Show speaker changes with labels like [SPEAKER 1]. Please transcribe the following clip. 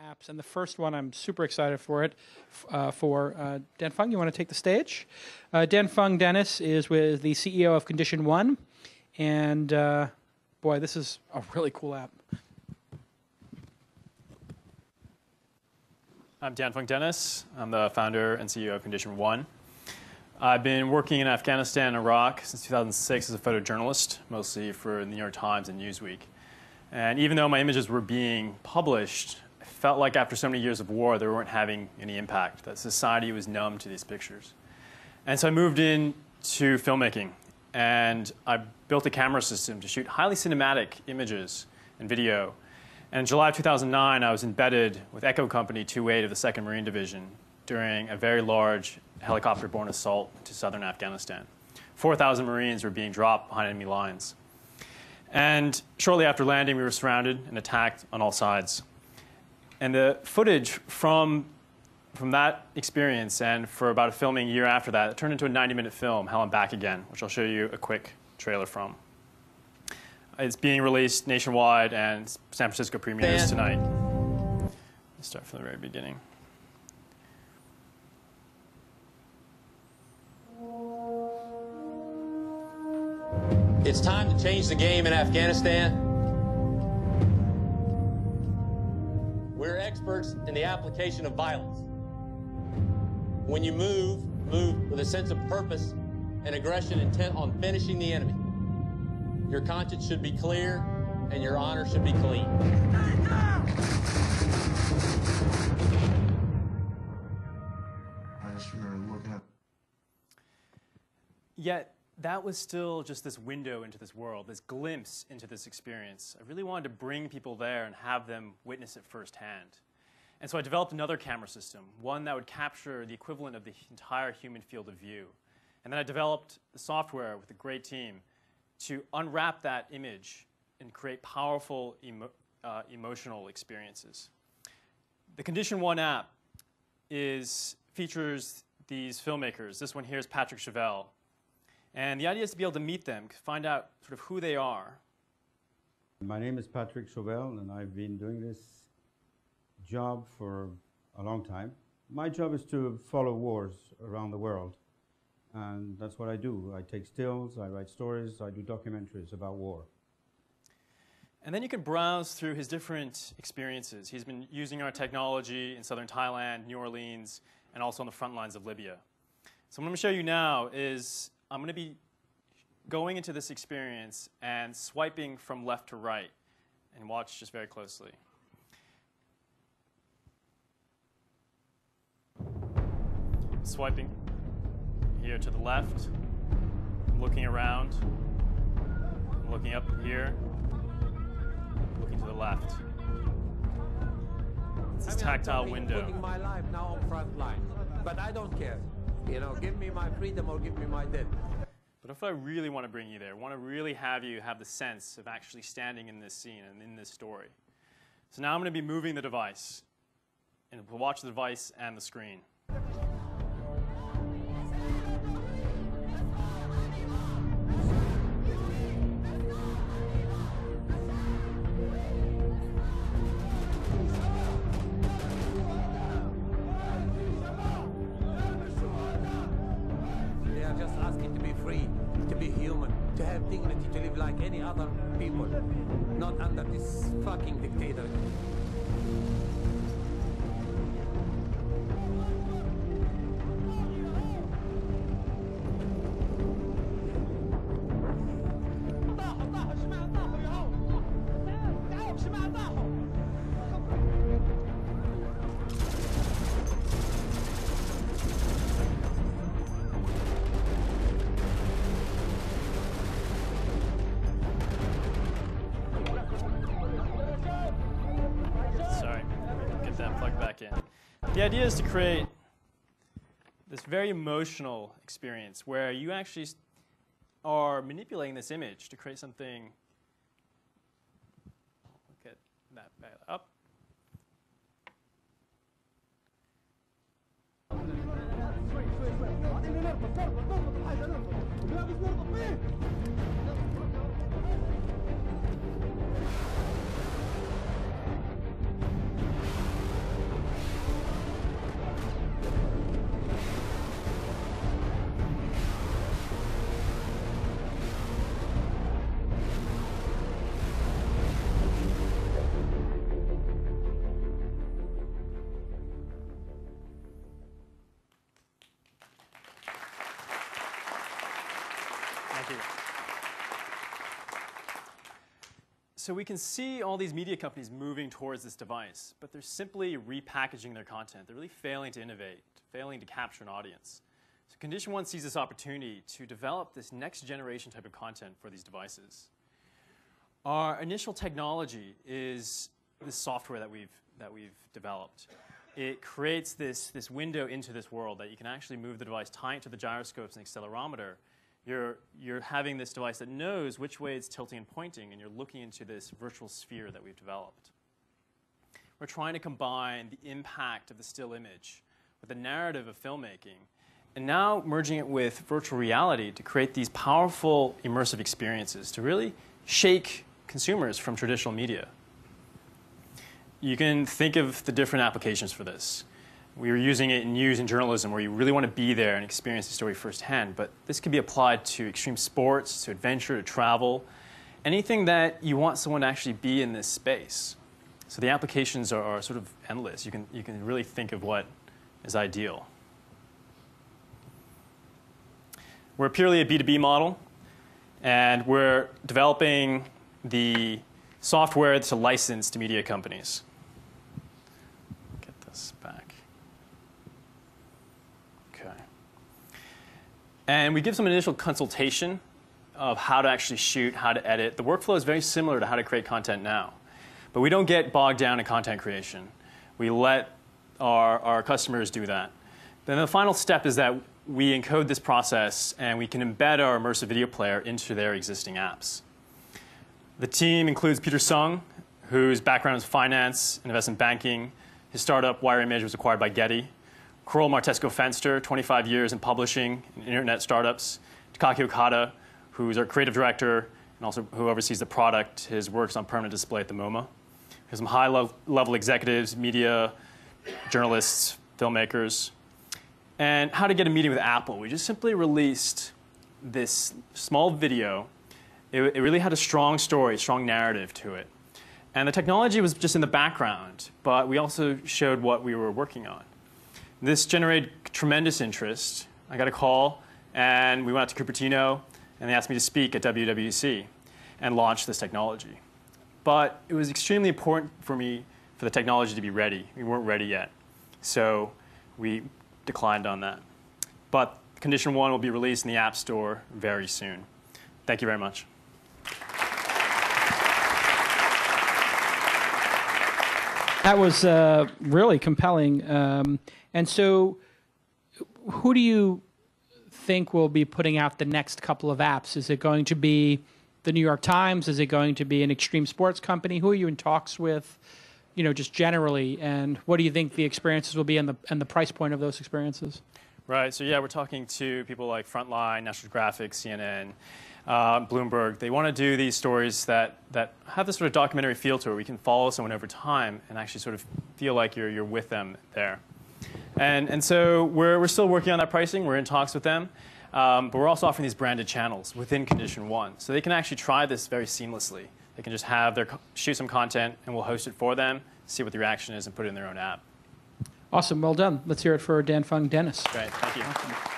[SPEAKER 1] apps, and the first one I'm super excited for it. Dan Fung, you want to take the stage? Dan Fung Dennis is with the CEO of Condition One, and boy, this is a really cool app.
[SPEAKER 2] I'm Dan Fung Dennis. I'm the founder and CEO of Condition One. I've been working in Afghanistan and Iraq since 2006 as a photojournalist, mostly for the New York Times and Newsweek. And even though my images were being published, I felt like after so many years of war, they weren't having any impact, that society was numb to these pictures. And so I moved into filmmaking, and I built a camera system to shoot highly cinematic images and video. And in July of 2009, I was embedded with Echo Company 2-8 of the 2nd Marine Division during a very large helicopter-borne assault to southern Afghanistan. 4,000 Marines were being dropped behind enemy lines. And shortly after landing, we were surrounded and attacked on all sides. And the footage from that experience, and for about a filming year after that, it turned into a 90-minute film, Hell, I'm Back Again, which I'll show you a quick trailer from. It's being released nationwide, and San Francisco premieres tonight. Let's start from the very beginning.
[SPEAKER 3] It's time to change the game in Afghanistan. We're experts in the application of violence. When you move with a sense of purpose and aggression intent on finishing the enemy. Your conscience should be clear and your honor should be clean.
[SPEAKER 2] Yet, that was still just this window into this world, this glimpse into this experience. I really wanted to bring people there and have them witness it firsthand. And so I developed another camera system, one that would capture the equivalent of the entire human field of view. And then I developed the software with a great team to unwrap that image and create powerful emotional experiences. The Condition One app features these filmmakers. This one here is Patrick Chevelle. And the idea is to be able to meet them, find out sort of who they are.
[SPEAKER 4] My name is Patrick Chevelle, and I've been doing this job for a long time. My job is to follow wars around the world, and that's what I do. I take stills, I write stories, I do documentaries about war.
[SPEAKER 2] And then you can browse through his different experiences. He's been using our technology in southern Thailand, New Orleans, and also on the front lines of Libya. So what I'm going to show you now is I'm going to be going into this experience and swiping from left to right, and watch just very closely. Swiping here to the left, looking around, looking up here, looking to the left. It's a tactile window.
[SPEAKER 5] Putting my life now on front line, but I don't care. You know, give me my freedom or give me my death.
[SPEAKER 2] But if I really want to bring you there, I want to really have you have the sense of actually standing in this scene and in this story. So now I'm going to be moving the device, and we'll watch the device and the screen.
[SPEAKER 5] To have dignity, to live like any other people, not under this fucking dictator.
[SPEAKER 2] The idea is to create this very emotional experience where you actually are manipulating this image to create something. Get that back up. Thank you. So we can see all these media companies moving towards this device, but they're simply repackaging their content. They're really failing to innovate, failing to capture an audience. So Condition One sees this opportunity to develop this next generation type of content for these devices. Our initial technology is this software that we've developed. It creates this window into this world that you can actually move the device, tie it to the gyroscopes and accelerometer. You're having this device that knows which way it's tilting and pointing, and you're looking into this virtual sphere that we've developed. We're trying to combine the impact of the still image with the narrative of filmmaking, and now merging it with virtual reality to create these powerful immersive experiences to really shake consumers from traditional media. You can think of the different applications for this. We were using it in news and journalism where you really want to be there and experience the story firsthand, but this could be applied to extreme sports, to adventure, to travel, anything that you want someone to actually be in this space. So the applications are sort of endless. You can really think of what is ideal. We're purely a B2B model, and we're developing the software to license to media companies. Get this back. Okay. And we give some initial consultation of how to actually shoot, how to edit. The workflow is very similar to how to create content now. But we don't get bogged down in content creation. We let our customers do that. Then the final step is that we encode this process and we can embed our immersive video player into their existing apps. The team includes Peter Sung, whose background is finance and investment banking. His startup, WireImage, was acquired by Getty. Coral Martesco-Fenster, 25 years in publishing and internet startups. Takaki Okada, who's our creative director and also who oversees the product. His work's on permanent display at the MoMA. We have some high-level executives, media, journalists, filmmakers. And how to get a meeting with Apple. We just simply released this small video. It really had a strong story, strong narrative to it. And the technology was just in the background, but we also showed what we were working on. This generated tremendous interest. I got a call, and we went out to Cupertino, and they asked me to speak at WWDC and launch this technology. But it was extremely important for me for the technology to be ready. We weren't ready yet. So we declined on that. But Condition One will be released in the App Store very soon. Thank you very much.
[SPEAKER 1] That was really compelling. And so who do you think will be putting out the next couple of apps? Is it going to be the New York Times? Is it going to be an extreme sports company? Who are you in talks with, you know, just generally? And what do you think the experiences will be and the price point of those experiences?
[SPEAKER 2] Right. So, yeah, we're talking to people like Frontline, National Geographic, CNN, Bloomberg. They want to do these stories that have this sort of documentary feel to it, where we can follow someone over time and actually sort of feel like you're with them there. And so we're still working on that pricing. We're in talks with them. But we're also offering these branded channels within Condition One. So they can actually try this very seamlessly. They can just shoot some content, and we'll host it for them, see what the reaction is, and put it in their own app.
[SPEAKER 1] Awesome. Well done. Let's hear it for Dan Fung Dennis.
[SPEAKER 2] Great. Thank you. Awesome.